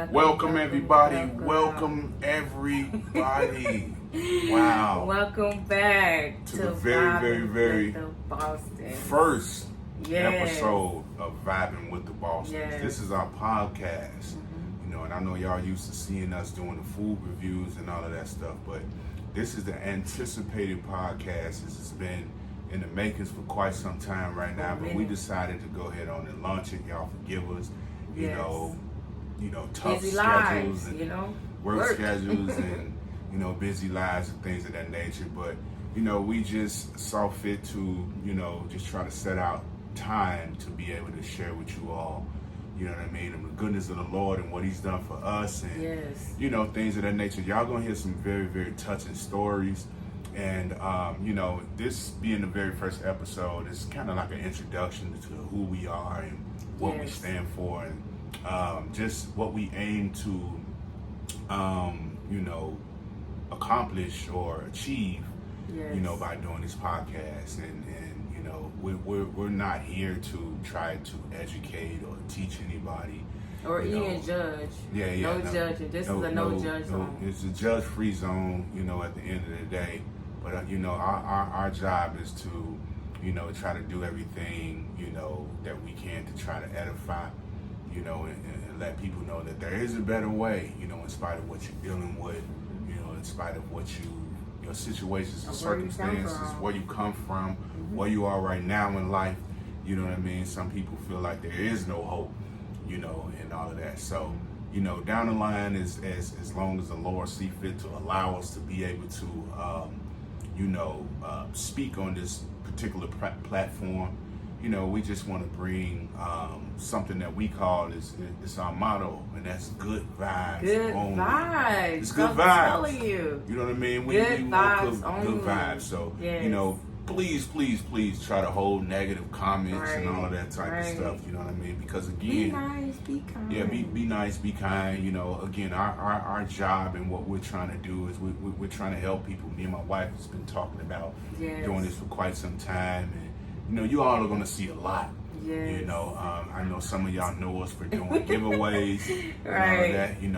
Welcome everybody. Welcome everybody. Wow. Welcome back to the very Boston first episode of Vibing with the Boston. Yes. This is our podcast. You know, and I know y'all used to seeing us doing the food reviews and all of that stuff, but this is the anticipated podcast. This has been in the makings for quite some time right now, but we decided to go ahead on and launch it. Y'all forgive us. You know, tough busy schedules lives, and work schedules and, busy lives and things of that nature. But, we just saw fit to, just try to set out time to be able to share with you all, and the goodness of the Lord and what he's done for us and, things of that nature. Y'all gonna hear some very, very touching stories. And, this being the very first episode is kind of like an introduction to who we are and what we stand for and just what we aim to, accomplish or achieve, by doing this podcast. And we're not here to try to educate or teach anybody. Or even judge. No judging. This is a no judge zone. It's a judge-free zone, at the end of the day. But, our job is to, try to do everything, that we can to try to edify, and let people know that there is a better way, in spite of what you're dealing with, in spite of what your situations and circumstances, where you come from, where you are right now in life, you know what I mean? Some people feel like there is no hope, and all of that. So, down the line, as long as the Lord see fit to allow us to be able to, speak on this particular platform, we just want to bring something that we call it's our motto, and that's good vibes. Good only. vibes. It's good I'm vibes. telling you. You know what I mean? We vibes want good vibes. So please try to hold negative comments and all of that type of stuff. You know what I mean? Because again, be nice, be kind. Yeah, be nice, be kind. Again, our job and what we're trying to do is we're trying to help people. Me and my wife has been talking about doing this for quite some time, and you all are going to see a lot. Yes. I know some of y'all know us for doing giveaways and all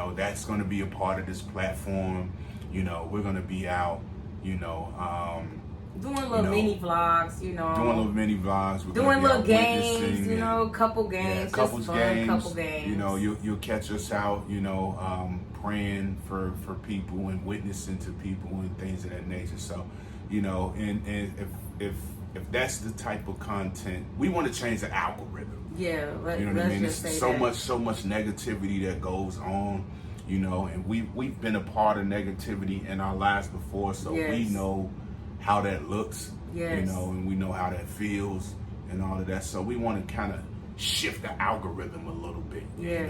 of that. That's going to be a part of this platform. We're going to be out. Doing little mini vlogs, Doing little mini vlogs. We're doing little games, couple games, couple games. You'll catch us out, praying for people and witnessing to people and things of that nature. So, and if that's the type of content, we want to change the algorithm. Yeah, you know what I mean? There's so much negativity that goes on, and we've been a part of negativity in our lives before, so we know how that looks, and we know how that feels and all of that. So we want to kind of shift the algorithm a little bit, and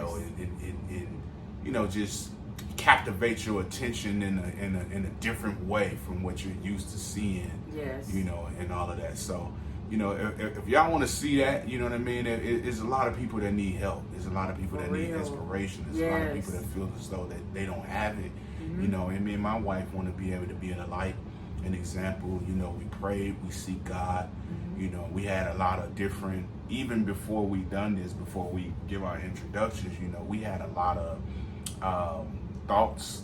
just captivate your attention in a different way from what you're used to seeing, and all of that. So, if y'all want to see that, you know what I mean? There's a lot of people that need help. There's a lot of people that need inspiration. There's a lot of people that feel as though that they don't have it, and me and my wife want to be able to be a light, an example. We prayed, we seek God. We had a lot of different, even before we done this, before we give our introductions, we had a lot of thoughts,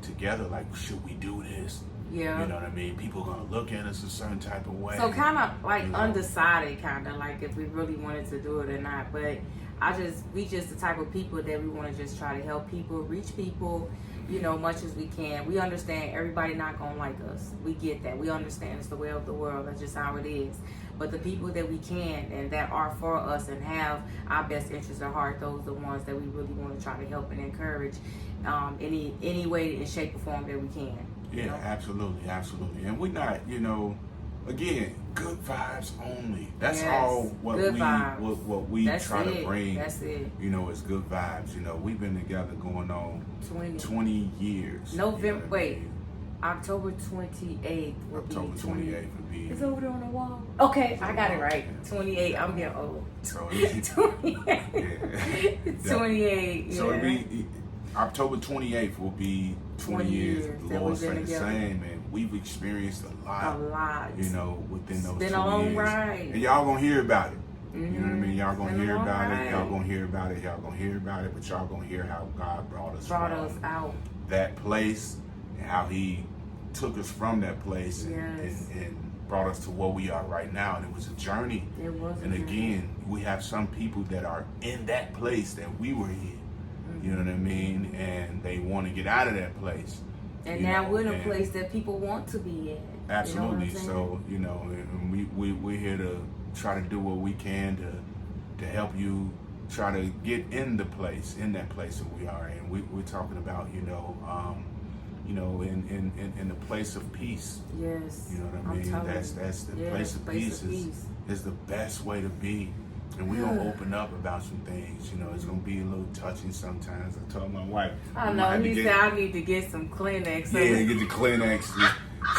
together, like, should we do this? Yeah. You know what I mean? People are going to look at us a certain type of way. So kind of like undecided, kind of like if we really wanted to do it or not. But we just the type of people that we want to just try to help people, reach people, much as we can. We understand everybody not going to like us. We get that. We understand it's the way of the world. That's just how it is. But the people that we can and that are for us and have our best interests at heart, those are the ones that we really want to try to help and encourage any way in shape or form that we can. Yeah, absolutely. And we're not, again, good vibes only. That's all what we try to bring. That's it. Is good vibes. We've been together going on 20 years. October 28th will be. October 28th would be. It's over there on the wall. Okay, I got it right. 28. I'm getting old. 28. 28. So it'll be October 28th will be 20 years. The Lord stayed the same, and we've experienced a lot. Within those 2 years. It's been a long ride. And y'all gonna hear about it. You know what I mean? Y'all gonna hear about it. Y'all gonna hear about it. Y'all gonna hear about it. But y'all gonna hear how God brought us out that place and how He took us from that place and brought us to where we are right now. And it was a journey. It was. And again, we have some people that are in that place that we were in. You know what I mean? And they want to get out of that place. And now we're in a place that people want to be in. Absolutely. You know so, you know, and we're here to try to do what we can to help you try to get in that place that we are. And we're talking about, in the place of peace. Yes. You know what I mean? That's the place of peace is the best way to be. And we're going to open up about some things. It's going to be a little touching sometimes. I told my wife. I know. He said I need to get some Kleenex. Yeah, get the Kleenex.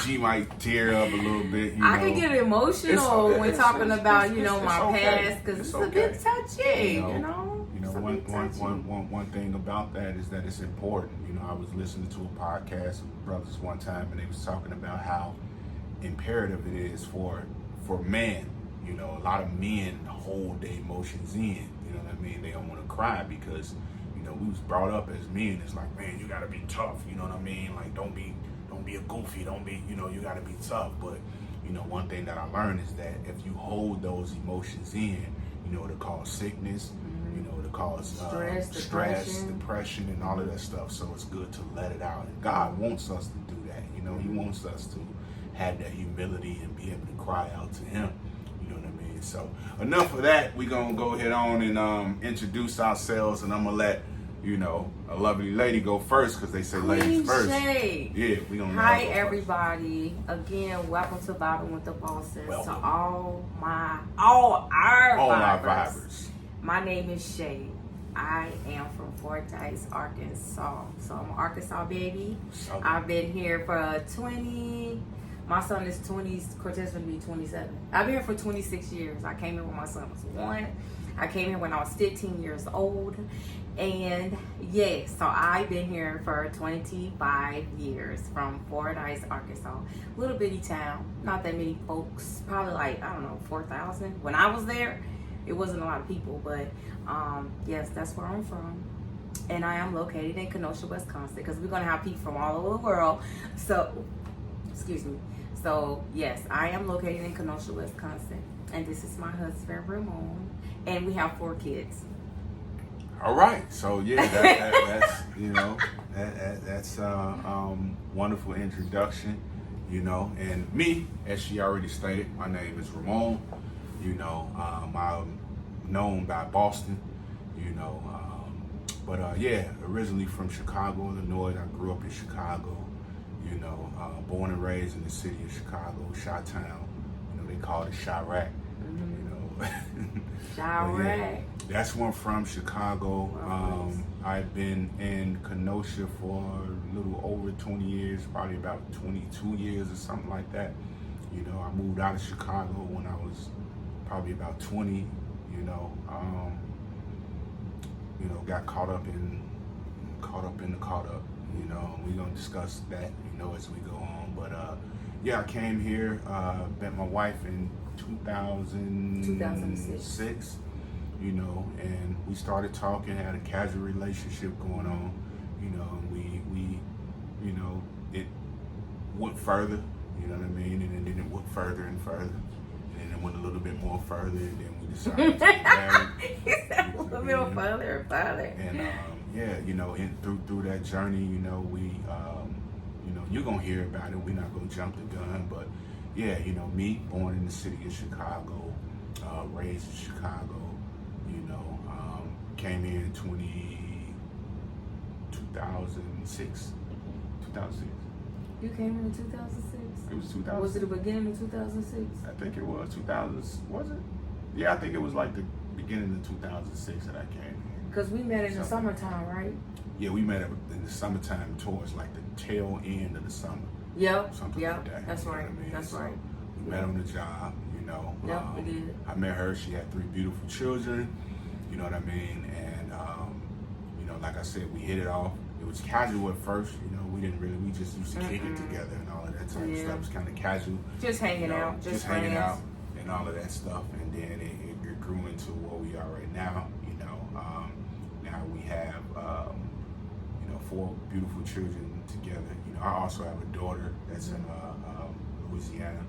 She might tear up a little bit. I can get emotional when talking about, my past. Because it's a bit touchy, One thing about that is that it's important. I was listening to a podcast with brothers one time, and they was talking about how imperative it is for men. A lot of men hold their emotions in. You know what I mean? They don't want to cry because, we was brought up as men. It's like, man, you got to be tough. You know what I mean? Like, don't be a goofy. Don't be, you got to be tough. But, one thing that I learned is that if you hold those emotions in, it'll cause sickness. It'll cause stress, depression, and all of that stuff. So it's good to let it out. And God wants us to do that. He wants us to have that humility and be able to cry out to Him. So enough of that. We're going to go ahead on and introduce ourselves, and I'm going to let, a lovely lady go first because they say ladies first. Shay. Yeah, we're going to Hi, everybody. Again, welcome to Vibing with the Bosses. Welcome. To all our vibers. My name is Shay. I am from Fordyce, Arkansas. So I'm an Arkansas baby. Southern. I've been here for my son is 20, Cortez will be 27. I've been here for 26 years. I came here when my son was 1. I came here when I was 15 years old. And yes, so I've been here for 25 years from Fordyce, Arkansas. Little bitty town, not that many folks, probably 4,000. When I was there, it wasn't a lot of people, but yes, that's where I'm from. And I am located in Kenosha, Wisconsin, because we're going to have people from all over the world. So, excuse me. So, yes, I am located in Kenosha, Wisconsin. And this is my husband, Ramon. And we have 4 kids. All right. So, yeah, that's wonderful introduction, And me, as she already stated, my name is Ramon. I'm known by Boston, But, originally from Chicago, Illinois. I grew up in Chicago. Born and raised in the city of Chicago, Chi-Town. They call it Chirac. Chirac. That's where I'm from, Chicago. I've been in Kenosha for a little over 20 years, probably about 22 years or something like that. I moved out of Chicago when I was probably about 20. Got caught up in the caught up. We're gonna discuss that, as we go on. But I came here, met my wife in 2006. And we started talking, had a casual relationship going on. And we it went further. You know what I mean? And then it went further and further. And it went a little bit more further, and then we decided to get married. He said a little bit further and further. And through that journey, we, you're gonna hear about it. We're not gonna jump the gun, but me, born in the city of Chicago, raised in Chicago, came here in 2006. You came here in 2006? It was 2000. Was it the beginning of 2006? I think it was 2000. Was it? Yeah, I think it was like the beginning of 2006 that I came here. Because we met in the summertime, right? Yeah, we met in the summertime towards like the tail end of the summer. Yep. Something like that. That's right. That's right. We met on the job, Yep, we did. I met her. She had 3 beautiful children. You know what I mean? And, like I said, we hit it off. It was casual at first. We just used to kick it together and all of that type of stuff. It was kind of casual. Just hanging out. Just hanging out and all of that stuff. And then it grew into what we are right now. Now we have 4 beautiful children together. I also have a daughter that's in Louisiana.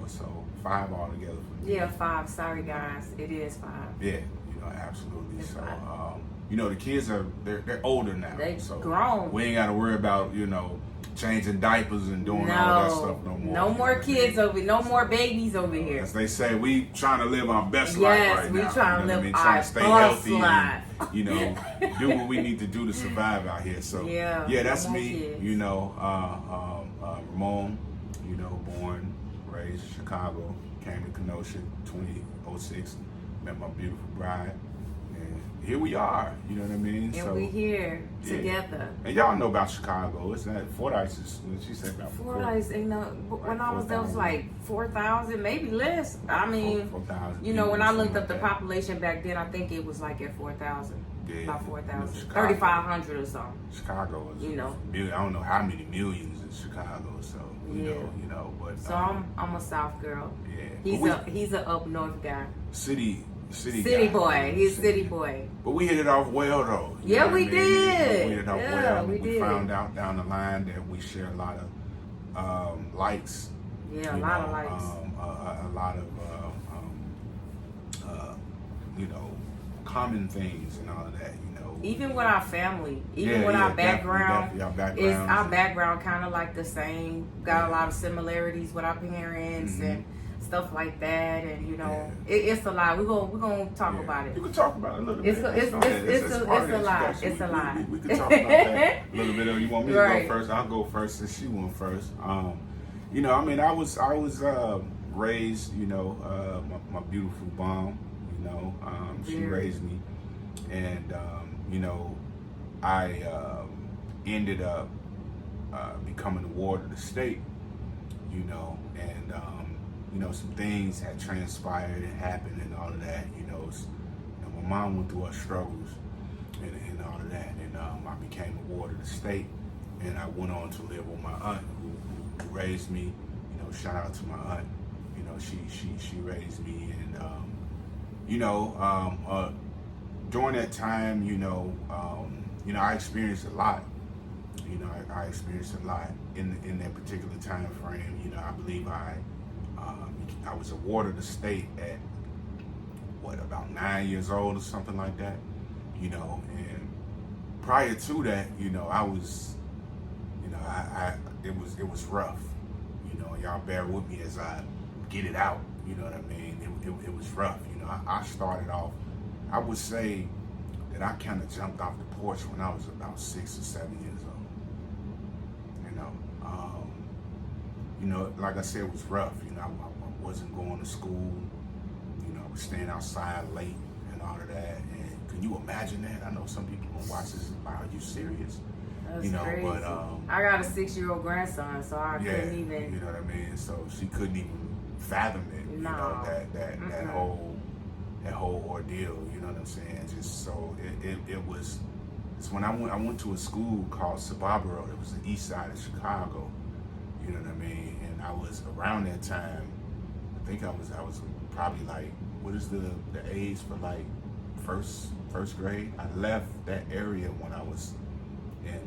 So 5 altogether for me. Yeah, 5. Sorry guys, it is 5. Yeah, absolutely. It's So 5. the kids they're older now. They so grown. We ain't got to worry about changing diapers and doing all that stuff no more. No more kids over. No more babies over here. As they say, we trying to live our best life right now. Yes, we trying to live our trying to stay best healthy life. And, do what we need to do to survive out here. So yeah, that's me. Kids. Ramon. Born, raised in Chicago, came to Kenosha 2006, met my beautiful bride. Here we are, you know what I mean? And we here together. And y'all know about Chicago. It's not Fordyce is, she said about Fordyce, when I was there, was like 4,000, maybe less. I mean, 4,000. When I looked up the population back then, I think it was like at 4,000. Yeah, about 4,000. 3,500 or something. Chicago is, I don't know how many millions in Chicago, so, but. So I'm a South girl. Yeah. He's a up North guy. City boy. He's a city boy. But we hit it off well, though. Yeah, we did. We hit it off well. We found out down the line that we share a lot of likes. Yeah, a lot of likes. A lot of common things and all of that. Even with our family, with our background, definitely our background kind of like the same. Got a lot of similarities with our parents and stuff like that, and it's a lot. We're gonna talk about it. You can talk about it a little bit. It's a lot. It's a lot. We can talk about that a little bit. You want me to right. go first? I'll go first since she went first. I was raised, my beautiful mom. She raised me, and I ended up becoming a ward of the state. And some things had transpired and happened and all of that. My mom went through her struggles and all of that, and I became a ward of the state, and I went on to live with my aunt who raised me. Shout out to my aunt. She raised me, and during that time, I experienced a lot. I experienced a lot in that particular time frame. I believe I was a ward of the state at about 9 years old or something like that. And prior to that, I was, it was rough. Y'all bear with me as I get it out. You know what I mean? It was rough. I started off. I would say that I kind of jumped off the porch when I was about 6 or 7 years old. Like I said, it was rough. I wasn't going to school. I was staying outside late and all of that. And can you imagine that? I know some people gonna watch this and are you serious? That's crazy. But I got a 6-year-old grandson, so I couldn't even. You know what I mean? So she couldn't even fathom it. No. That whole ordeal. You know what I'm saying? Just so it was. It's when I went to a school called Sabarboro. It was the east side of Chicago. You know what I mean? And I was around that time. I think I was probably like, what is the age for like first grade? I left that area when I was in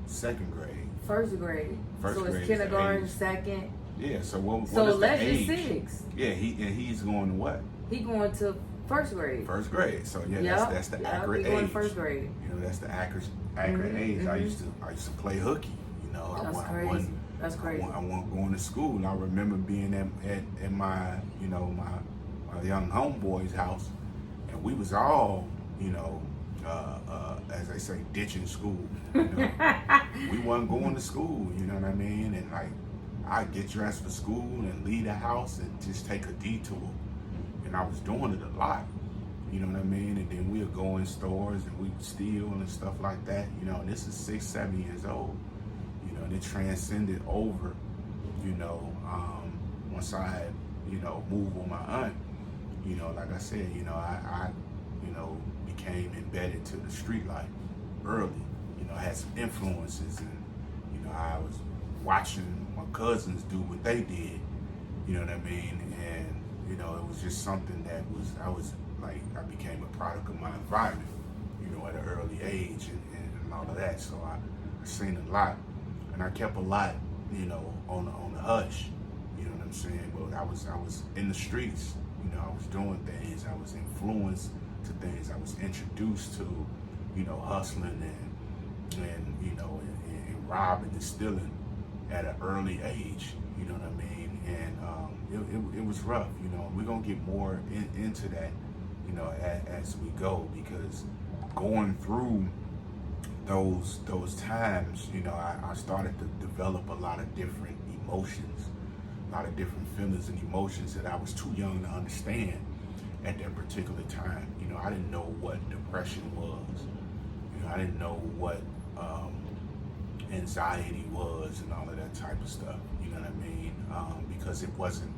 second grade. First grade. So it's kindergarten, second. Yeah. So what is the age? 6. Yeah. He's going to what? He going to first grade. First grade. So that's the accurate age. Going first grade. That's the accurate age. Mm-hmm. I used to play hooky. That's crazy. That's crazy. I wasn't going to school, and I remember being at my my young homeboy's house, and we was all as they say, ditching school. We wasn't going to school. You know what I mean? And like, I'd get dressed for school and leave the house and just take a detour, and I was doing it a lot. You know what I mean? And then we'd go in stores and we'd steal and stuff like that. And this is 6, 7 years old. And it transcended over, once I had, moved with my aunt, like I said, I became embedded to the street life early. I had some influences, and, I was watching my cousins do what they did, you know what I mean? And, You know, it was just something that I became a product of my environment, you know, at an early age and all of that. So I seen a lot, and I kept a lot, you know, on the hush. You know what I'm saying? But I was in the streets. You know, I was doing things. I was influenced to things. I was introduced to, you know, hustling and you know, and robbing and stealing at an early age. You know what I mean? And it was rough. You know, we're gonna get more into that, you know, as we go, because going through those times, you know, I started to develop a lot of different emotions, a lot of different feelings and emotions that I was too young to understand at that particular time. You know, I didn't know what depression was. You know, I didn't know what anxiety was and all of that type of stuff. You know what I mean? Because it wasn't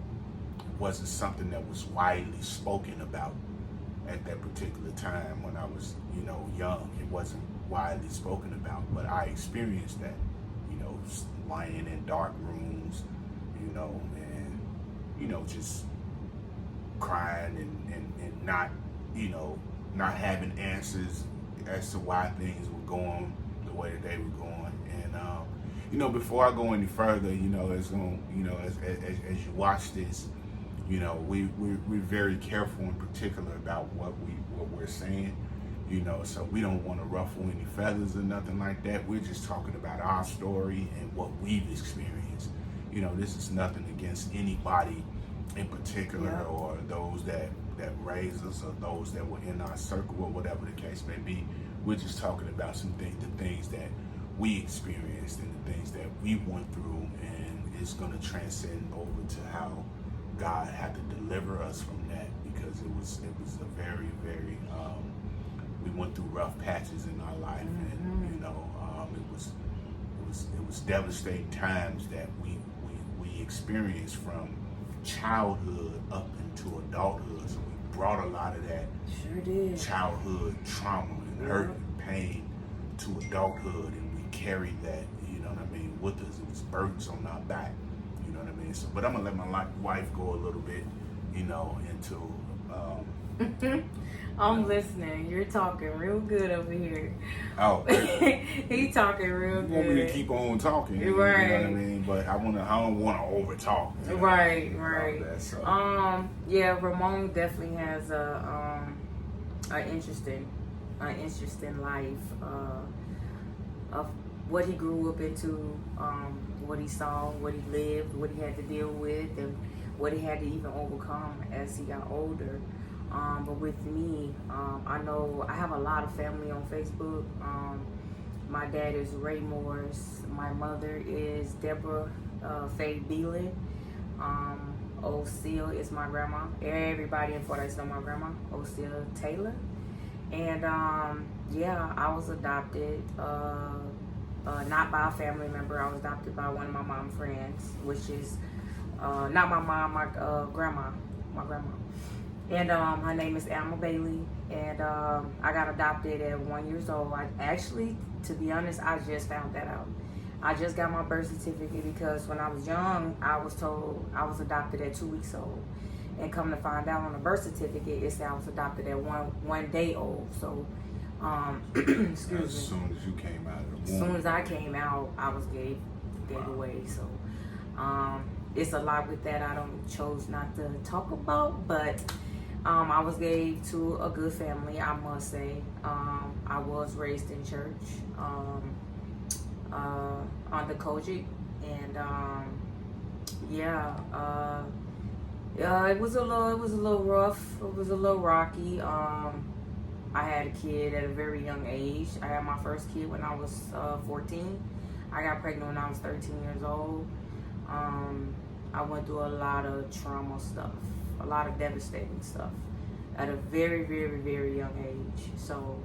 something that was widely spoken about at that particular time when I was, you know, young. It wasn't widely spoken about, but I experienced that, you know, lying in dark rooms, you know, and, you know, just crying and not, you know, not having answers as to why things were going the way that they were going. And, you know, before I go any further, you know, as you watch this, you know, we're very careful in particular about what we're saying, you know, so we don't want to ruffle any feathers or nothing like that. We're just talking about our story and what we've experienced. You know, this is nothing against anybody in particular, or those that raised us, or those that were in our circle, or whatever the case may be. We're just talking about the things that we experienced and the things that we went through, and it's going to transcend over to how God had to deliver us from that, because it was a very, very we went through rough patches in our life, and you know, it was devastating times that we experienced from childhood up into adulthood. So we brought a lot of that childhood trauma and hurt and pain to adulthood, and we carried that, you know what I mean, with us. It was burdens on our back, you know what I mean. So, but I'm gonna let my wife go a little bit, you know, into. I'm listening. You're talking real good over here. Oh, he talking real good. You want me to keep on talking, right? You know what I mean, but I don't want to over talk. You know? Right. That, so. Yeah, Ramon definitely has an interesting life of what he grew up into, what he saw, what he lived, what he had to deal with, and what he had to even overcome as he got older. But with me, I know I have a lot of family on Facebook. My dad is Ray Morris. My mother is Deborah Faye Beelan. O'Seal is my grandma. Everybody in Fordyce know my grandma, O'Seal Taylor. And yeah, I was adopted, not by a family member. I was adopted by one of my mom's friends, which is not my mom, my grandma. And her name is Alma Bailey, and I got adopted at 1 year old. I actually, to be honest, I just found that out. I just got my birth certificate because when I was young, I was told I was adopted at 2 weeks old. And come to find out on the birth certificate, it said I was adopted at one day old. So, excuse me. As soon as you came out of the womb. As soon as I came out, I was gave away. So, it's a lot with that I chose not to talk about, but I was gave to a good family, I must say. I was raised in church on the Kojic, and it was a little rough. It was a little rocky. I had a kid at a very young age. I had my first kid when I was 14. I got pregnant when I was 13 years old. I went through a lot of trauma stuff, a lot of devastating stuff at a very, very, very young age. So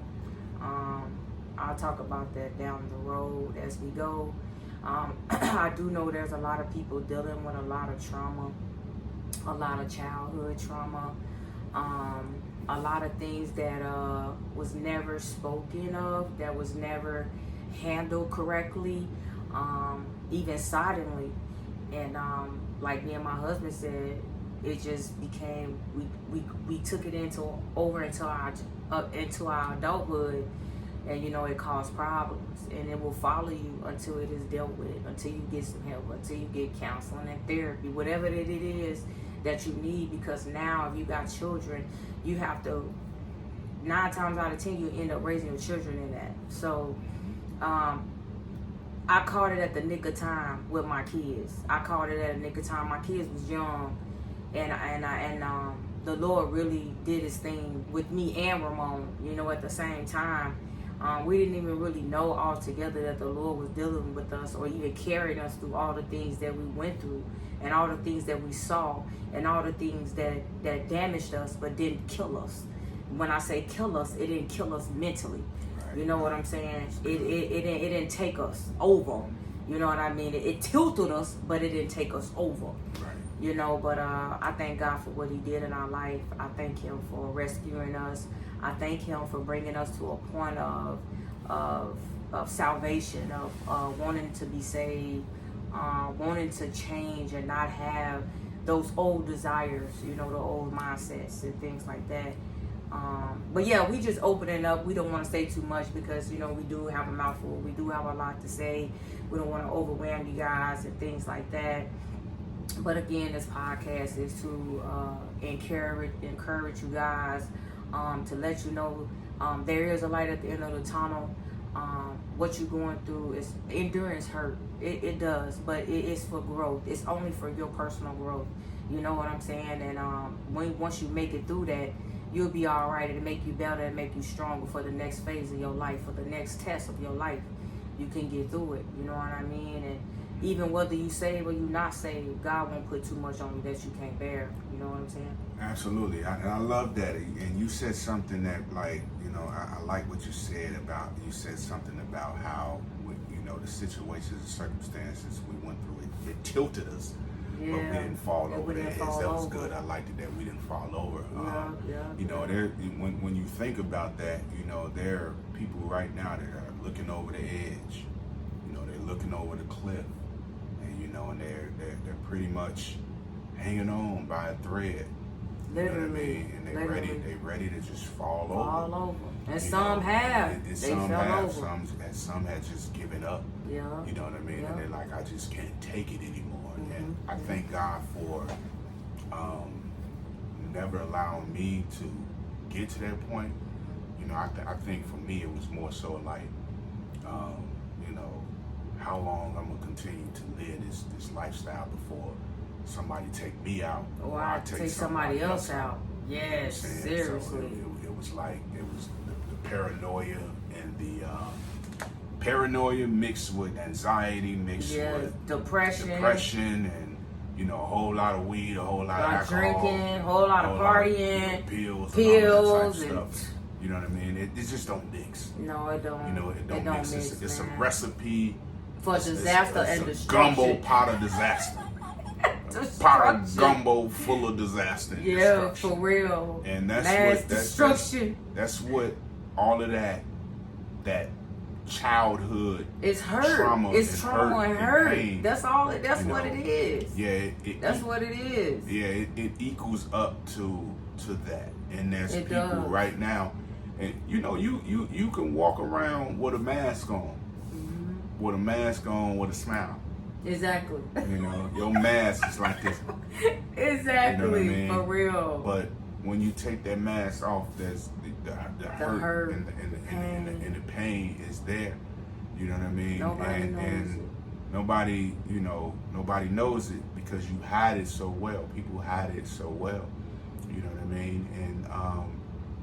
I'll talk about that down the road as we go. I do know there's a lot of people dealing with a lot of trauma, a lot of childhood trauma, a lot of things that was never spoken of, that was never handled correctly, even silently. And like me and my husband said, it just became we took it into our adulthood, and it caused problems, and it will follow you until it is dealt with, until you get some help, until you get counseling and therapy, whatever it is that you need. Because now, if you got children, you have to, 9 times out of 10, you end up raising your children in that. So I caught it at the nick of time with my kids. I caught it at a nick of time. My kids was young, and the Lord really did His thing with me and Ramon. At the same time, we didn't even really know altogether that the Lord was dealing with us, or even carrying us through all the things that we went through, and all the things that we saw, and all the things that damaged us but didn't kill us. When I say kill us, it didn't kill us mentally. You know what I'm saying? It didn't take us over. You know what I mean? It tilted us, but it didn't take us over. Right. But I thank God for what He did in our life. I thank Him for rescuing us. I thank Him for bringing us to a point of salvation, of wanting to be saved, wanting to change and not have those old desires, the old mindsets and things like that. But yeah, we just opening up. We don't want to say too much because, we do have a mouthful. We do have a lot to say. We don't want to overwhelm you guys and things like that. But again, this podcast is to encourage you guys, to let you know there is a light at the end of the tunnel. What you're going through is endurance hurt. It does, but it is for growth. It's only for your personal growth. You know what I'm saying? And once you make it through that, you'll be all right. It'll make you better and make you stronger for the next phase of your life, for the next test of your life. You can get through it. You know what I mean? And even whether you save or you not saved, God won't put too much on you that you can't bear. You know what I'm saying? Absolutely. I love that. And you said something that, I like what you said about, something about how, the situations and circumstances we went through, it tilted us. Yeah. But we didn't fall over that. That was good. I liked it that we didn't fall over. When you think about that, there are people right now that are looking over the edge. They're looking over the cliff, and they're pretty much hanging on by a thread. Literally. You know what I mean? And they're ready to just fall over. And some have. And they some fell have. over. Some had just given up. Yeah. You know what I mean? Yeah. And they're like, I just can't take it anymore. Mm-hmm. And I thank God for never allowing me to get to that point. I think for me it was more so like, how long I'm gonna continue to live this lifestyle before somebody take me out, or I take somebody else out. Yes, seriously. So it was like, it was the paranoia, and the paranoia mixed with anxiety, mixed with depression, and a whole lot of weed, a whole lot of alcohol, drinking, whole lot of partying, pills, and all that type of stuff. You know what I mean? It just don't mix. No, it don't. It don't mix. It's a recipe for disaster and destruction. Gumbo pot of disaster. Pot of gumbo full of disaster and destruction. For real. And that's what all of that childhood it's hurt. Trauma, it's trauma and hurt. Pain. That's all. That's what it is. Yeah, that's what it is. Yeah, it equals up to that. And there's people right now, and you can walk around with a mask on, with a smile. Exactly. Your mask is like this. Exactly. You know what I mean? For real. But when you take that mask off, there's the hurt and the pain is there. You know what I mean? Nobody knows it because you hide it so well. People hide it so well. You know what I mean? And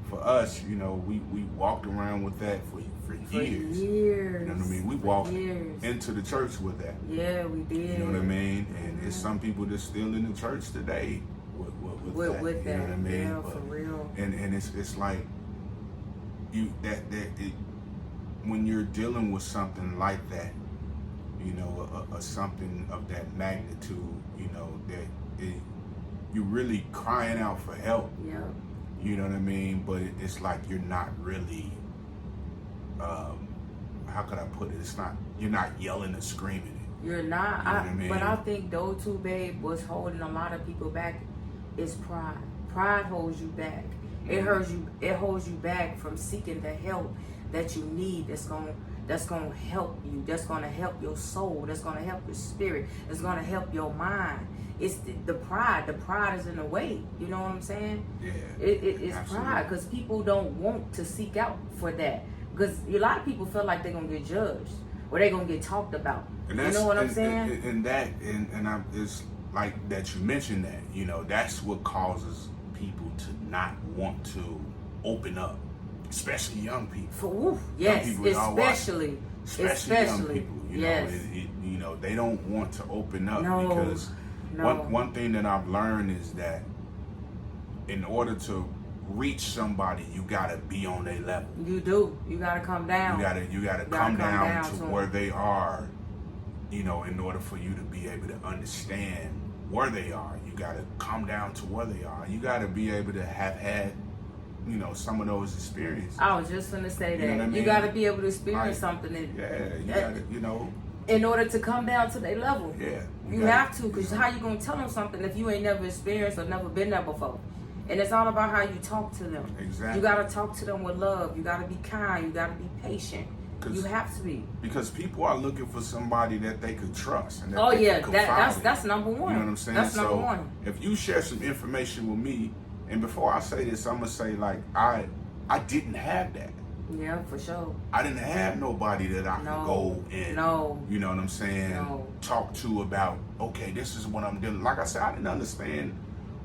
for us, we walked around with that for years. You know what I mean? We walked into the church with that. Yeah, we did. You know what I mean? And it's some people that's still in the church today with that. With you know what I mean? Yeah, for real. And it's like when you're dealing with something like that, something of that magnitude, you're really crying out for help. Yeah. You know what I mean? But it's like you're not really, how could I put it? You're not yelling and screaming it. You're not. You know what I mean? But I think Doe 2 Babe was holding a lot of people back is pride. Pride holds you back. It holds you back from seeking the help that you need. That's gonna help you. That's gonna help your soul. That's gonna help your spirit. That's gonna help your mind. It's the pride. The pride is in the way. You know what I'm saying? Yeah. It's pride, because people don't want to seek out for that. Because a lot of people feel like they're gonna get judged or they're gonna get talked about. You know what I'm saying? And it's like that you mentioned that. You know, that's what causes people to not want to open up, especially young people. Yes, young people especially young people. You know, they don't want to open up because one thing that I've learned is that in order to reach somebody, you gotta be on their level. You do. You gotta come down. You gotta come down to where they are. You know, in order for you to be able to understand where they are, you gotta come down to where they are. You gotta be able to have had, you know, some of those experiences. I was just gonna say that. You know what I mean? You gotta be able to experience something. You gotta, you know. In order to come down to their level. Yeah. You have to, because how you gonna tell them something if you ain't never experienced or never been there before? And it's all about how you talk to them. Exactly. You gotta talk to them with love. You gotta be kind. You gotta be patient. You have to be. Because people are looking for somebody that they could trust. And that's number one. You know what I'm saying? That's number one. If you share some information with me, and before I say this, I'm gonna say like I didn't have that. Yeah, for sure. I didn't have nobody that I could go and you know what I'm saying, talk to about, okay, this is what I'm doing. Like I said, I didn't understand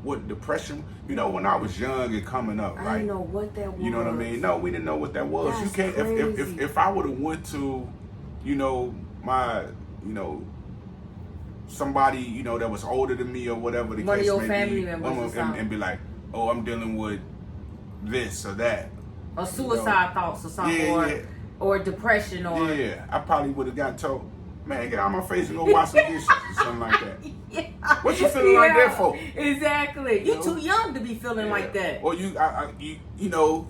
what depression, you know, when I was young and coming up, right? I didn't know what that was. You know what I mean? No, we didn't know what that was. That's you can't crazy. if I would have went to, you know, my, you know, somebody, you know, that was older than me or whatever the one case of your may family be, members and be like, oh, I'm dealing with this or that. Or suicide thoughts or something, or depression, or I probably would have got told, man, get out of my face and go wash some dishes or something like that. What you feeling like that for? Exactly. You're too young to be feeling like that. Or you know,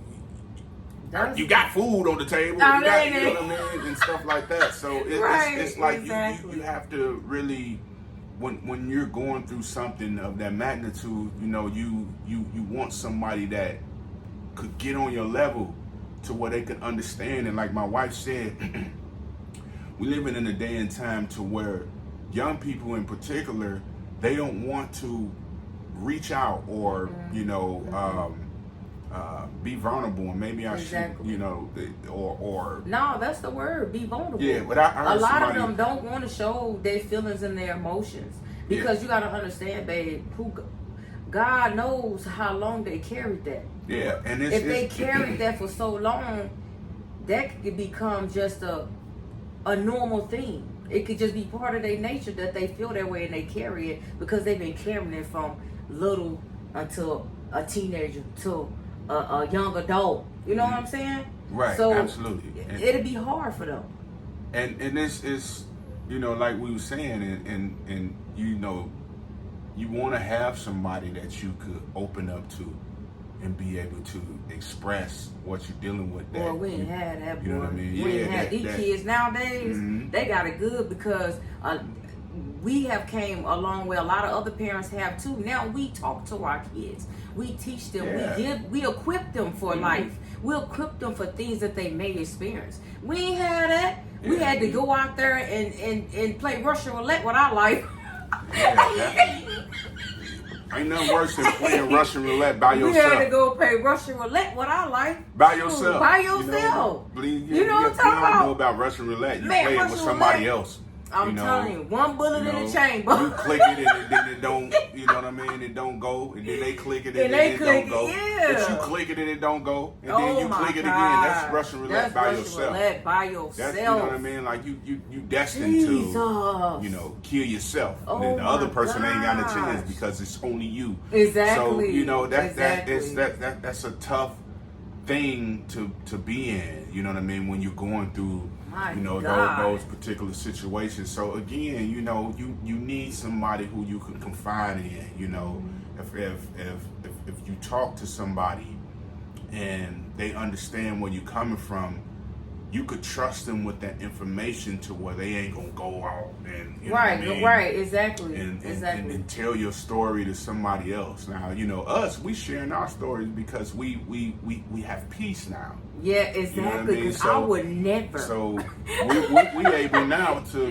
you got food on the table, you know what I mean, and stuff like that. So it's like you have to really, when you're going through something of that magnitude, you know, you want somebody that could get on your level to where they could understand. And like my wife said, we living in a day and time to where young people in particular, they don't want to reach out or you know be vulnerable. And maybe I should, you know, or no, that's the word, be vulnerable. Yeah, but I heard a lot of them don't want to show their feelings and their emotions, because you got to understand, babe, God knows how long they carried that. Yeah, and if they carried that for so long, that could become just a normal thing. It could just be part of their nature that they feel that way and they carry it because they've been carrying it from little until a teenager to a young adult. You know what I'm saying? Right. So absolutely. It'll be hard for them. And this is, you know, like we were saying, and you know, you want to have somebody that you could open up to and be able to express what you're dealing with. Boy, we ain't had that. You know what I mean? We ain't had these kids nowadays. They got it good because we have came a long way. A lot of other parents have too. Now we talk to our kids. We teach them. We equip them for life. We equip them for things that they may experience. We ain't had that. We had to go out there and play Russian roulette with our life. Ain't nothing worse than playing Russian roulette by yourself. We had to go play Russian roulette with our life. By yourself. By yourself. You know what I'm talking about? You know about Russian roulette. You play it with somebody else. I'm telling you, one bullet in the chamber. You click it and then it don't, you know what I mean? It don't go. And then they click it and then it don't go. But you click it and it don't go. And then you click it again. That's Russian roulette by yourself. Roulette by yourself. That's, you know what I mean? Like you destined to, you know, kill yourself. And then the other person ain't got a chance because it's only you. Exactly. So, you know, that's a tough thing to be in. You know what I mean? When you're going through, you know, those particular situations. So again, you know, you need somebody who you can confide in. You know, if you talk to somebody and they understand where you're coming from, you could trust them with that information to where they ain't gonna go out and exactly, and tell your story to somebody else. Now, us, we sharing our stories because we have peace now. Yeah, exactly. Because I would never. So we able now to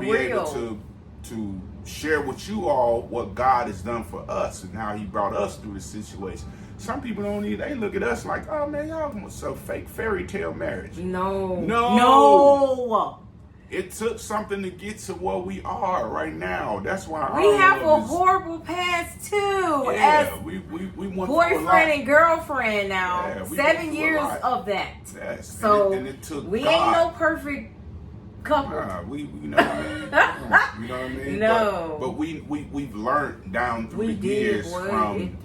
be able to share with you all what God has done for us and how He brought us through the situation. Some people they look at us like, oh man, y'all so fake fairy tale marriage. No. It took something to get to where we are right now. That's why we have a horrible past too. Yeah, we want boyfriend and girlfriend now. Yeah, 7 years of that. Yes. So and it took we God. ain't no perfect couple. We you know what I mean? You know what I mean? No. But we've learned down through the years from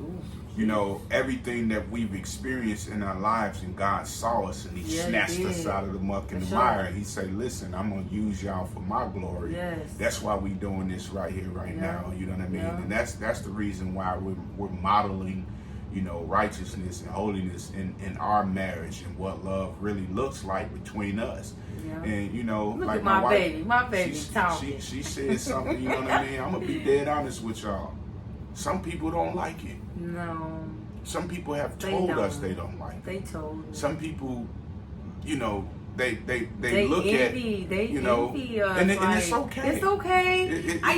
everything that we've experienced in our lives, and God saw us and He snatched us out of the muck and the mire, and He said, listen, I'm going to use y'all for my glory. Yes. That's why we doing this right here, now. You know what I mean? And that's the reason why we're modeling, righteousness and holiness in our marriage and what love really looks like between us. Yeah. And look like at my wife, my baby talking. She said something, you know what I mean? I'm going to be dead honest with y'all. Some people don't like it. No. Some people have told us they don't like it. They told me. Some people, they look envy, at, they envy us. And it's okay. It's okay. I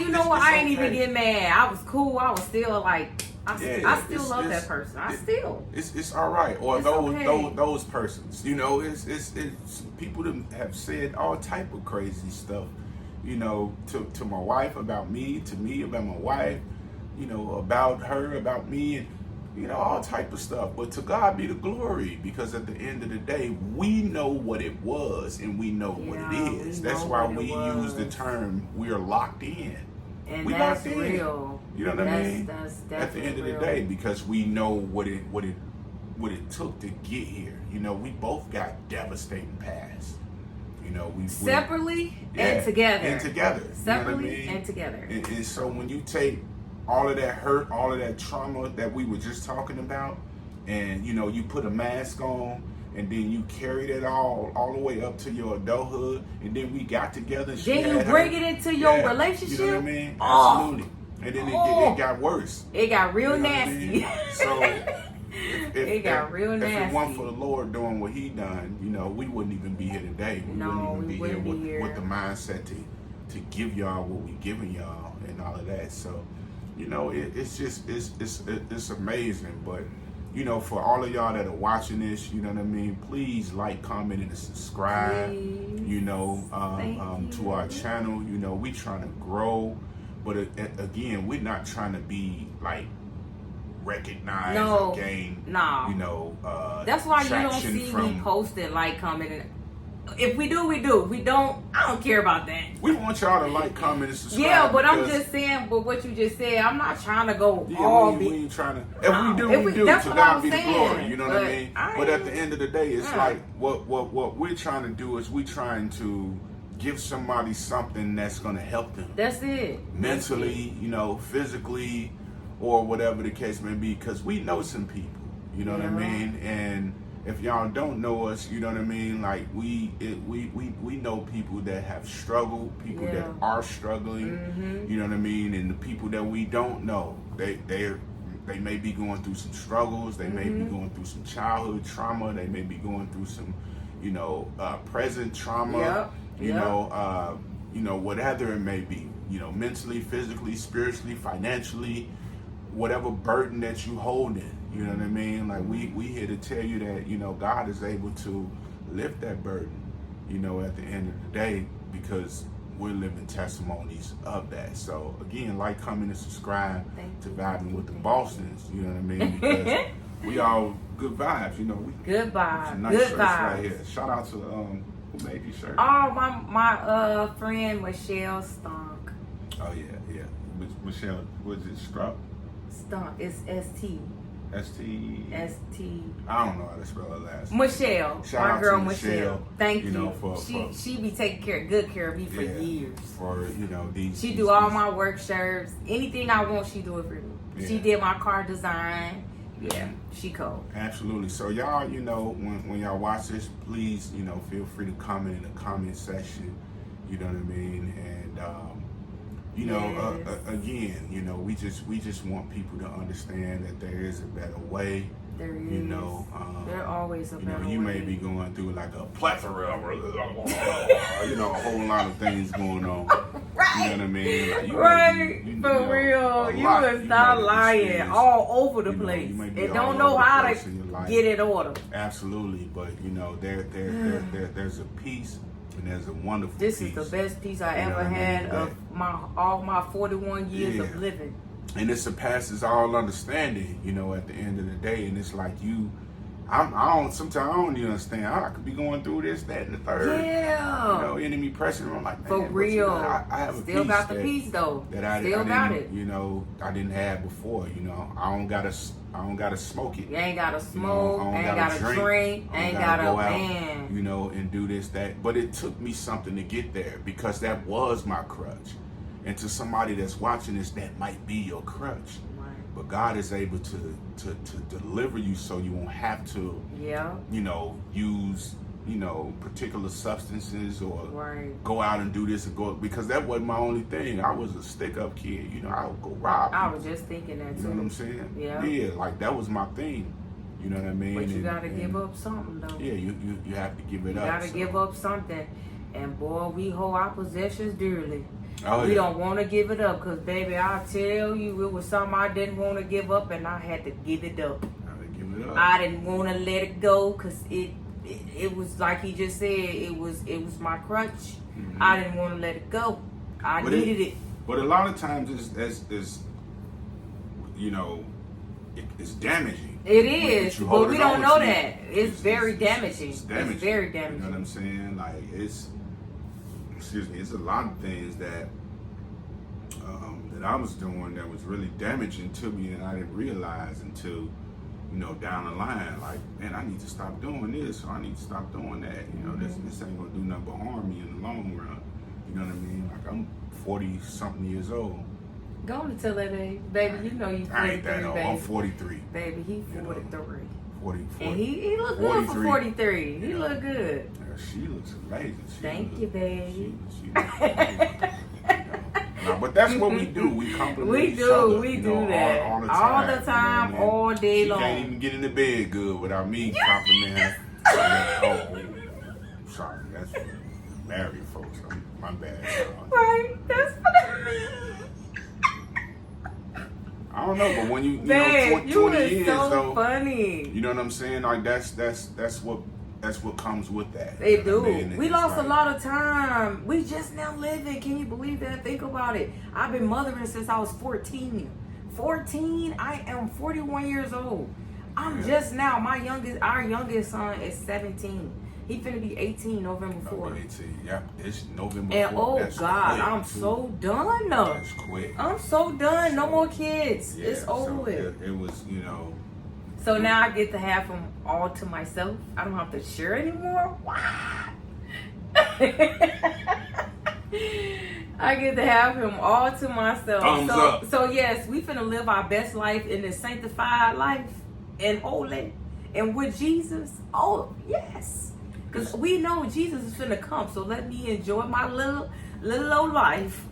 ain't even get mad. I was cool. I was still like, I still love that person. It's all right. Or those persons. It's people that have said all type of crazy stuff. To my wife about me, to me about my wife. About her, about me, and all type of stuff. But to God be the glory, because at the end of the day, we know what it was and we know what it is. That's why we use the term "we're locked in." And we that's locked real. In. You know what I mean? That's at the end of the day, because we know what it took to get here. We both got devastating past. We separately and together. And together. Separately and together. And so when you take all of that hurt, all of that trauma that we were just talking about, and you put a mask on, and then you carried it all the way up to your adulthood, and then we got together. Then you bring it into your relationship. You know what I mean? Absolutely. And then it got worse. It got real nasty. I mean? So it got real nasty. If it weren't for the Lord doing what He done, we wouldn't even be here today. We wouldn't even be here with the mindset to give y'all what we giving y'all and all of that. So. It's just it's amazing. But for all of y'all that are watching this, you know what I mean, please like, comment, and subscribe. Please. To our channel. We trying to grow, but again, we're not trying to be like recognized or gain. No. That's why you don't see me posting, like, commenting. If we do, we do. If we don't, I don't care about that. We want y'all to like, comment, and subscribe. Yeah, but I'm just saying, but what you just said, I'm not trying to go we ain't trying to. If we do, to God be the glory. You know what I mean? But at the end of the day, it's like, what we're trying to do is we're trying to give somebody something that's going to help them. That's it. Mentally, physically, or whatever the case may be, because we know some people. You know what I mean? And if y'all don't know us, you know what I mean? Like we know people that have struggled, people that are struggling. You know what I mean? And the people that we don't know, they may be going through some struggles. They may be going through some childhood trauma. They may be going through some, present trauma. Whatever it may be. Mentally, physically, spiritually, financially, whatever burden that you hold in. You know what I mean? Like we here to tell you that, God is able to lift that burden, at the end of the day, because we're living testimonies of that. So again, like, comment, and subscribe to Vibing with the Bostons, you know what I mean? Because we all good vibes, good vibes. Nice good shirts vibes. right here. Shout out to who made these shirts? Oh, my friend Michelle Stunk. Oh yeah. Michelle, was it Struck? Stunk. It's ST. ST. I don't know how to spell her last name. Michelle. Shout my out girl to Michelle. Thank you. She be taking good care of me for years. For these. She do all my work shirts. Anything I want, she do it for me. Yeah. She did my car design. Yeah, she cold. Absolutely. So y'all, you know, when y'all watch this, please, you know, feel free to comment in the comment section. You know what I mean? And you know, again, you know, we just want people to understand that there is a better way. There is. You know, there always a better way. You may be going through like a plethora of, you know, a whole lot of things going on. Right. You know what I mean? Like For real. You would start lying all over the place. And don't know how to get it order. Absolutely. But, you know, there's a peace and there's a wonderful peace. This is the best peace I ever had of all my 41 years of living. And it surpasses all understanding, you know, at the end of the day. And it's like sometimes I don't even understand. I could be going through this, that, and the third. Yeah. You know, enemy pressure. I'm like, man, for real. I have still a peace got the peace though. That I still got it. You know, I didn't have before. You know, I don't gotta smoke it. You ain't gotta smoke. You know, ain't gotta drink. Ain't gotta go out, man. you know, and do this, that. But it took me something to get there because that was my crutch. And to somebody that's watching this, that might be your crutch. But God is able to deliver you so you won't have to, you know, use, you know, particular substances or go out and do this and go, because that wasn't my only thing. I was a stick-up kid. You know, I would go rob people. I was just thinking that too. You know what I'm saying? Yeah. Yeah, like that was my thing. You know what I mean? But you gotta give up something though. Yeah, you have to give it up. You gotta give up something. And boy, we hold our possessions dearly. Oh, we don't want to give it up because, baby, I'll tell you, it was something I didn't want to give up, and I had to give it up. I didn't want to let it go because it was like he just said, it was my crutch. Mm-hmm. I didn't want to let it go. I needed it. But a lot of times, it's you know, it's damaging. It is, but we don't know that. It's very damaging. It's damaging. It's very damaging. You know what I'm saying? Like it's a lot of things that I was doing that was really damaging to me, and I didn't realize until, you know, down the line. Like, man, I need to stop doing this, or I need to stop doing that. You know, this ain't gonna do nothing but harm me in the long run. You know what I mean? Like, I'm 40-something years old. Go on and tell that age, baby. You know you 43, I ain't that old. baby. I'm 43. Baby, he 43. You know, 40. And he look good for 43. He look good. Yeah, she looks amazing. Thank you, babe. She looks amazing. No, but that's what we do. We compliment each other. We do that. All the time, you know, all day long. She can't even get in the bed good without me complimenting her. Oh, sorry. That's for married folks. My bad. Right. That's what I mean. I don't know, but when you know, 20 years so though, funny. You know what I'm saying? Like that's what comes with that. They do. I mean? We lost a lot of time. We just now living. Can you believe that? Think about it. I've been mothering since I was 14. 14. I am 41 years old. I'm just now. Our youngest son is 17. He finna be 18 November 4th. 18, yeah. It's November 4th. And oh that's God, quick, I'm so done. That's quick. I'm so done. No more kids. Yeah, it's over with. It was, you know. So now I get to have them all to myself. I don't have to share anymore. Wow. I get to have him all to myself. Thumbs up. So yes, we finna live our best life in this sanctified life and holy and with Jesus. Oh yes. Because we know Jesus is finna come, so let me enjoy my little old life.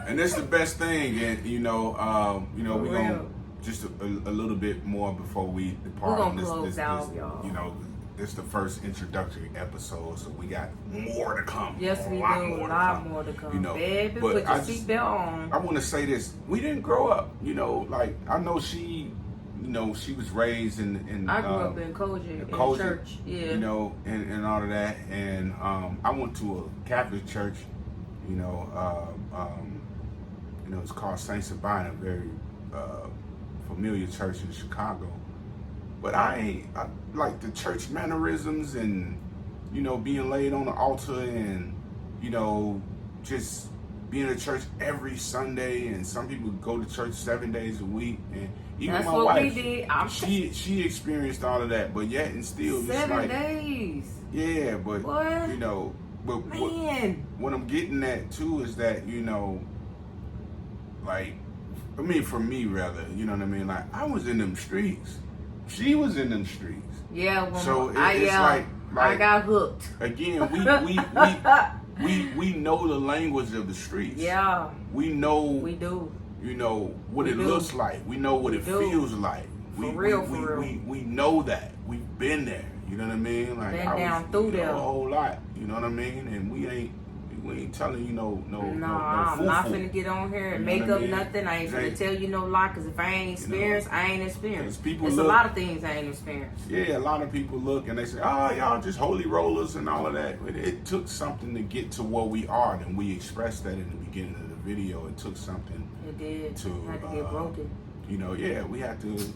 And that's the best thing, and you know, we're gonna just a little bit more before we depart. We're gonna close out, y'all. You know, this is the first introductory episode, so we got more to come. Yes, we do. A lot more to come. You know, baby, put your seatbelt on. I want to say this: we didn't grow up. You know, like I know she. You know, she was raised in I grew up in Kojic, in church, yeah. You know, and all of that. And I went to a Catholic church, you know, it's called St. Sabina, very familiar church in Chicago. But I like the church mannerisms and, you know, being laid on the altar and, you know, just being at church every Sunday, and some people go to church 7 days a week, and even that's my what wife, we did. she experienced all of that, but yet and still, 7 days. Yeah, but what? You know, but man, what I'm getting at too is that, you know, like, I mean, for me rather, you know what I mean? Like, I was in them streets, she was in the streets. Yeah, well, so it's like I got hooked. Again, we know the language of the streets. Yeah. We know. We do. You know what it looks like. We know what it feels like. For real. We know that. We've been there. You know what I mean? Like been down through there a whole lot. You know what I mean? And we ain't telling you no. I'm not finna get on here and make up nothing. I ain't finna tell you no lie, because if I ain't experienced, I ain't experienced. There's a lot of things I ain't experienced. Yeah, a lot of people look and they say, "Oh, y'all just holy rollers and all of that." But it took something to get to where we are, and we expressed that in the beginning of the video. It took something. It did. Had to get broken. You know, we had to.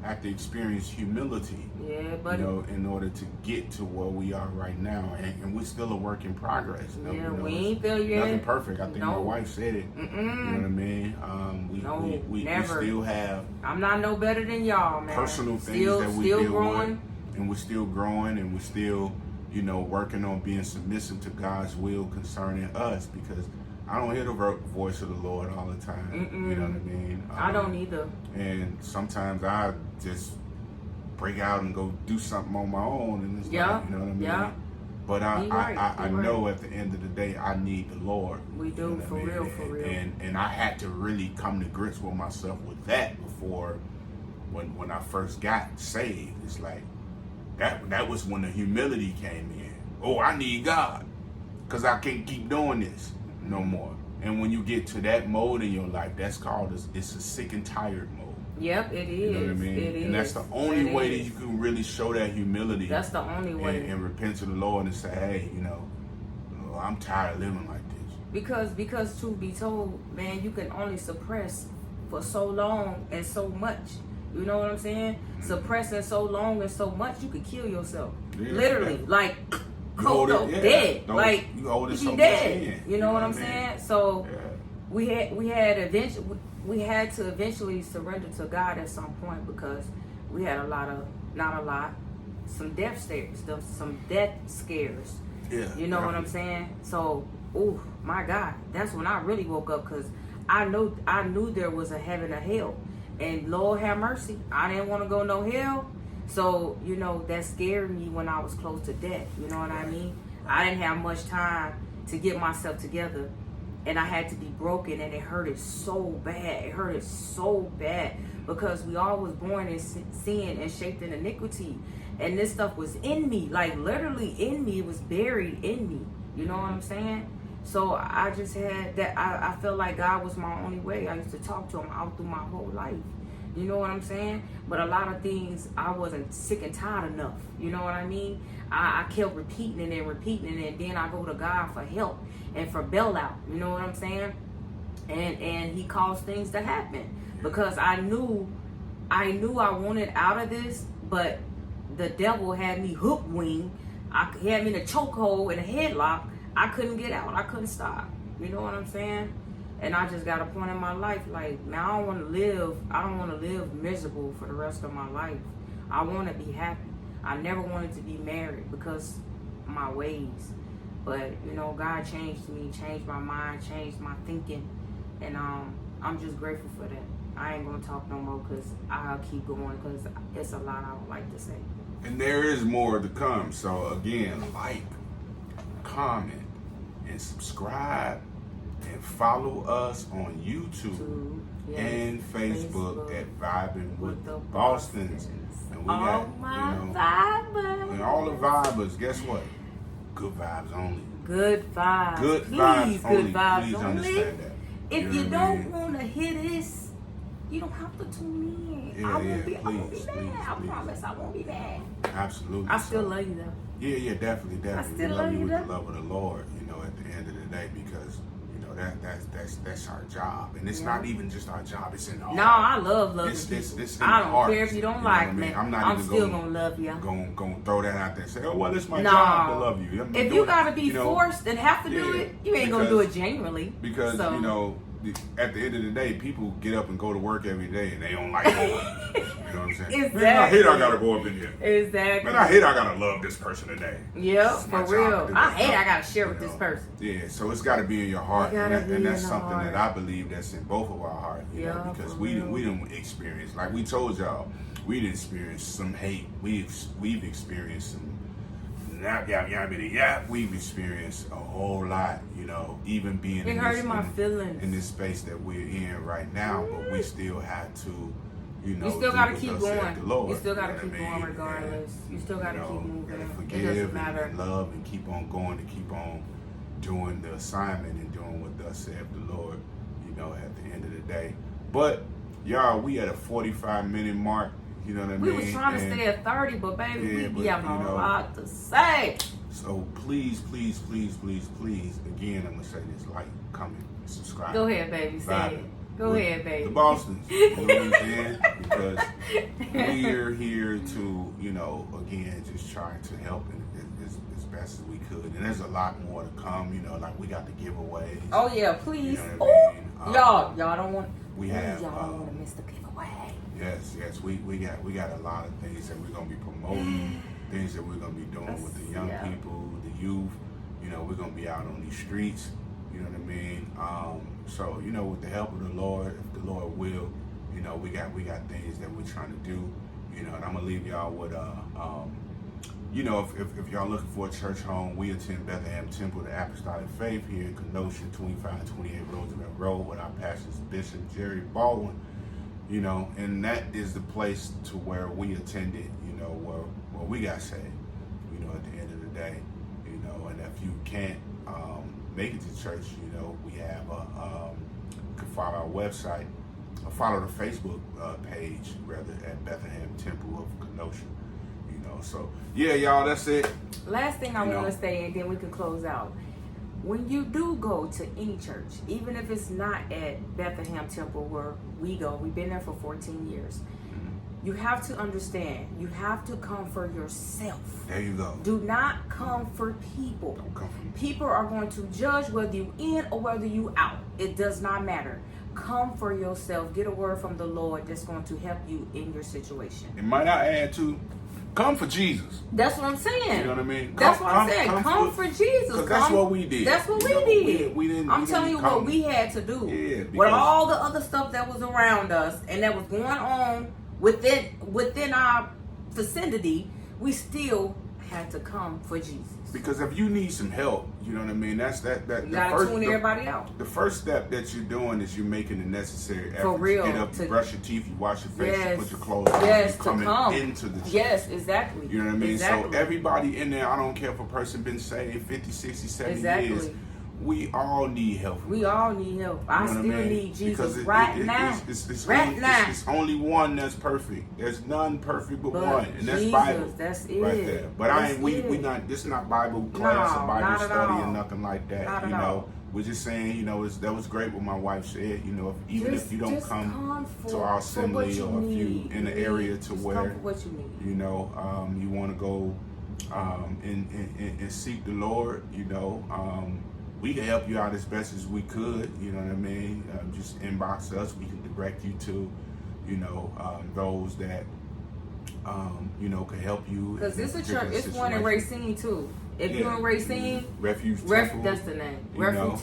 Have to experience humility. Yeah, buddy. You know, in order to get to where we are right now, and we're still a work in progress. Yeah, we ain't there yet. Nothing perfect. I think my wife said it. You know what I mean? We still have. I'm not no better than y'all, man. Personal things that we deal with, and we're still growing, and we're still, working on being submissive to God's will concerning us, because I don't hear the voice of the Lord all the time. You know what I mean? I don't either. And sometimes I just break out and go do something on my own, and it's like, you know what I mean? Yeah. But I know at the end of the day, I need the Lord. We do, for real. And I had to really come to grips with myself with that before, when I first got saved. It's like that was when the humility came in. Oh, I need God, because I can't keep doing this no more. And when you get to that mode in your life, that's called it's a sick and tired mode. Yep, it is. You know what I mean? It is. And that's the only way that you can really show that humility. That's the only way. And repent to the Lord and say, hey, I'm tired of living like this. Because truth be told, man, you can only suppress for so long and so much. You know what I'm saying? Mm-hmm. Suppressing so long and so much, you could kill yourself. Yeah. Literally, like. Dead. Like you be dead. You know what I'm saying? So we had to eventually surrender to God at some point, because we had some death scares. Yeah. You know what I'm saying? So, oh my God, that's when I really woke up, because I knew there was a heaven or hell, and Lord have mercy, I didn't want to go no hell. So, that scared me when I was close to death. You know what I mean? I didn't have much time to get myself together, and I had to be broken, and it hurted so bad. It hurted so bad, because we all was born in sin and shaped in iniquity. And this stuff was in me, like literally in me. It was buried in me. You know what I'm saying? So I just had that. I felt like God was my only way. I used to talk to him out through my whole life. You know what I'm saying? But a lot of things, I wasn't sick and tired enough. You know what I mean? I kept repeating it, and then I go to God for help and for bailout. You know what I'm saying? And he caused things to happen, because I knew I wanted out of this, but the devil had me hook wing. He had me in a chokehold, in a headlock. I couldn't get out. I couldn't stop. You know what I'm saying? And I just got a point in my life, like, man, I don't want to live miserable for the rest of my life. I want to be happy. I never wanted to be married because of my ways. But, God changed me, changed my mind, changed my thinking. And I'm just grateful for that. I ain't going to talk no more, because I'll keep going, because it's a lot I would like to say. And there is more to come. So, again, like, comment, and subscribe. And follow us on YouTube and Facebook at Vibing with the Bostons. And we got, vibers. And all the vibers, guess what? Good vibes only. Good vibes. Good vibes only. Good vibes Please only. understand that. If you don't want to hear this, you don't have to tune in. I won't be mad. I promise I won't be mad. Absolutely. I still love you though. Yeah, definitely. I still love you with the love of the Lord, at the end of the day, because that's our job, and it's not even just our job; it's in the heart. No, I love loving people. I don't care if you don't like me. I'm still gonna love you. Gonna throw that out there and say, "Oh well, it's my job to love you." If you gotta be forced and have to do it, you ain't gonna do it genuinely. Because at the end of the day, people get up and go to work every day, and they don't like going. You know what I'm saying? Exactly. Man, I hate I gotta go up in here. Exactly. Man, I hate I gotta love this person today. Yep, for real. I hate I gotta share with this person. Yeah, so it's gotta be in your heart, and that's something that I believe that's in both of our hearts. Because we didn't experience, like we told y'all, we've experienced some hate. We've experienced some we've experienced a whole lot, you know, even being in this space that we're in right now, but we still have to, you know, you still gotta keep going. You still gotta keep going regardless. You still gotta keep moving. Forgive and love and keep on going and keep on doing the assignment and doing what thus saith the Lord, you know, at the end of the day. But y'all, we at a 45-minute mark. You know what I mean? We was trying to stay at 30, but baby, we have a lot to say. So please, please, please, please, please, again, I'm going to say this, like, comment, subscribe. Go ahead, baby, say it. Go ahead, baby. The Bostons, you know what I'm saying? Because we're here to, you know, again, just try to help as best as we could. And there's a lot more to come, you know, like we got the giveaways. Oh, yeah, please. You know what I mean? Y'all don't want, y'all don't want to miss the giveaway. Yes, we got a lot of things that we're gonna be promoting, things that we're gonna be doing with the young people, the youth. You know, we're gonna be out on these streets. You know what I mean? So you know, with the help of the Lord, if the Lord will, you know, we got things that we're trying to do. You know, and I'm gonna leave y'all with you know, if y'all looking for a church home, we attend Bethlehem Temple, the Apostolic Faith here in Kenosha, 2528 Roosevelt Road, with our pastors Bishop Jerry Baldwin. You know, and that is the place to where we attended, you know, where we got saved, you know, at the end of the day, you know. And if you can't make it to church, you know, we have you can follow our website, or follow the Facebook page, rather, at Bethlehem Temple of Kenosha, you know. So, yeah, y'all, that's it. Last thing I want to say, and then we can close out. When you do go to any church, even if it's not at Bethlehem Temple where we go, we've been there for 14 years, you have to understand, you have to come for yourself. There you go. Do not come for people. Don't come for me. People are going to judge whether you in or whether you out. It does not matter. Come for yourself. Get a word from the Lord that's going to help you in your situation. And might I add to, come for Jesus. That's what I'm saying. You know what I mean? That's what I'm saying. Come for Jesus. Because that's what we did. That's what we did. We didn't. I'm telling you what we had to do. Yeah, with all the other stuff that was around us and that was going on within our vicinity, we still had to come for Jesus. Because if you need some help, you know what I mean. That's that. You gotta tune everybody out. The first step that you're doing is you're making the necessary effort. For real. Get up, brush your teeth, you wash your face, you put your clothes on. Yes, you're coming into the church. Yes, exactly. You know what I mean? Exactly. So everybody in there, I don't care if a person been saved 50, 60, 70 years. We all need help. We all need help. I still need Jesus right now. It's only one that's perfect. There's none perfect but one, and that's Jesus, Bible. That's it. Right there. But we not. This is not Bible class or Bible study or nothing like that. Not you know, we're just saying. You know, that was great what my wife said. You know, if you don't come to our assembly, or if you in the area to where what you need. You know, you want to go and seek the Lord. You know. We can help you out as best as we could, you know what I mean? Just inbox us. We can direct you to, you know, those that, you know, can help you. Because this is a church. It's one in Racine too. If you're in Racine, Refuge Temple, that's the name. Refuge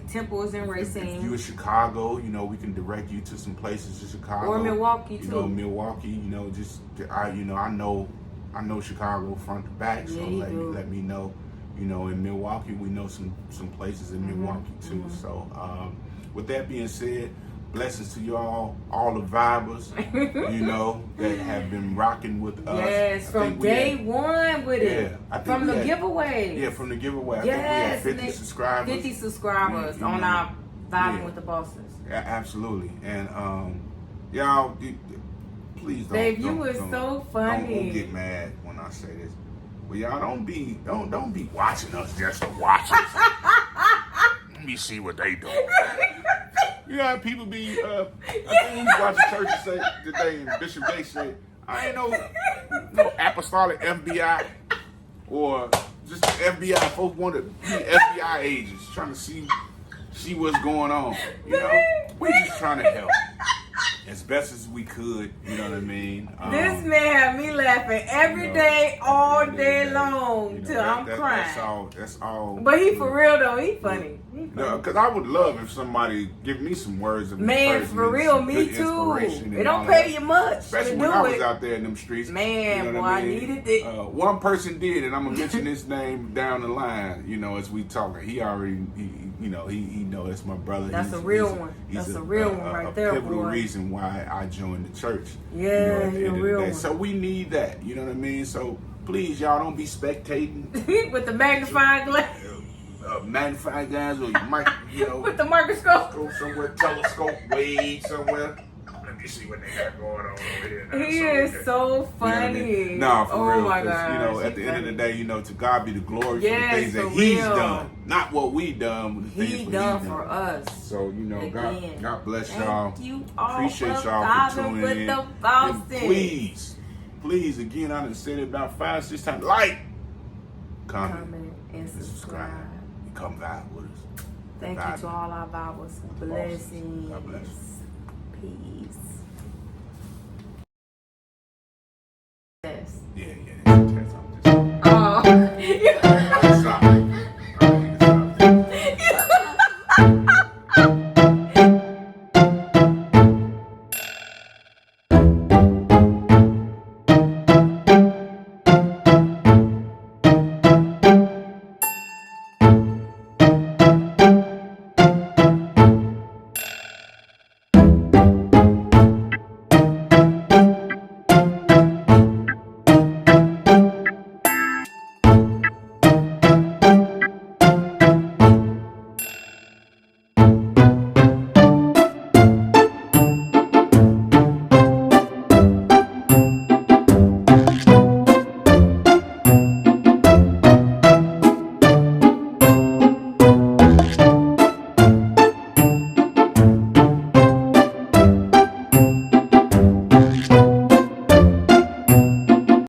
Temple is in Racine. If you're in Chicago, you know, we can direct you to some places in Chicago. Or Milwaukee too. You know, Milwaukee. You know, I know Chicago front to back. So let me know. You know, in Milwaukee, we know some places in Milwaukee too. So, with that being said, blessings to y'all, all the vibers, you know, that have been rocking with us. Yes, from day one with it. From the giveaway. Yeah, from the giveaway. I think we had 50 subscribers. 50 subscribers on our Vibing with the Bostons. Yeah, absolutely. And y'all, please don't. Babe, you were so funny. Don't get mad when I say this. Well, y'all don't be watching us just to watch us. Let me see what they do. You know how people be, I think we watch the church and say today, Bishop Day said, I ain't no apostolic FBI or just FBI. Folks want to be FBI agents trying to see what's going on. You know, we just trying to help. as best as we could. You know what I mean? This man had me laughing every day, all day long, till I'm crying. That's all. But he for real though. He funny. No, because I would love if somebody give me some words of encouragement. Man, for real, me too. It don't pay you much. Especially when I was out there in them streets. Man, you know boy, I needed it. One person did, and I'm gonna mention his name down the line. You know, as we talking, he already, he know that's my brother. That's a real one. That's a real one right there, boy. A pivotal reason why I joined the church. Yeah, you know, a real one. So we need that. You know what I mean? So please, y'all don't be spectating with the magnifying glass. Magnifying glass, or you might, with the microscope. Go somewhere, telescope, way somewhere. Let me see what they got going on over here. He is so funny. You know what I mean? Nah, for real. My God. At the end of the day, to God be the glory for the things that He's done, not what we done. But the things done for us. So God bless y'all. Thank you all. Appreciate y'all for tuning in. And please, again, I done said it about 5-6 times. Like, comment, and subscribe. Come vibe with us. Thank you to all our vibers. Blessings. God bless. Peace.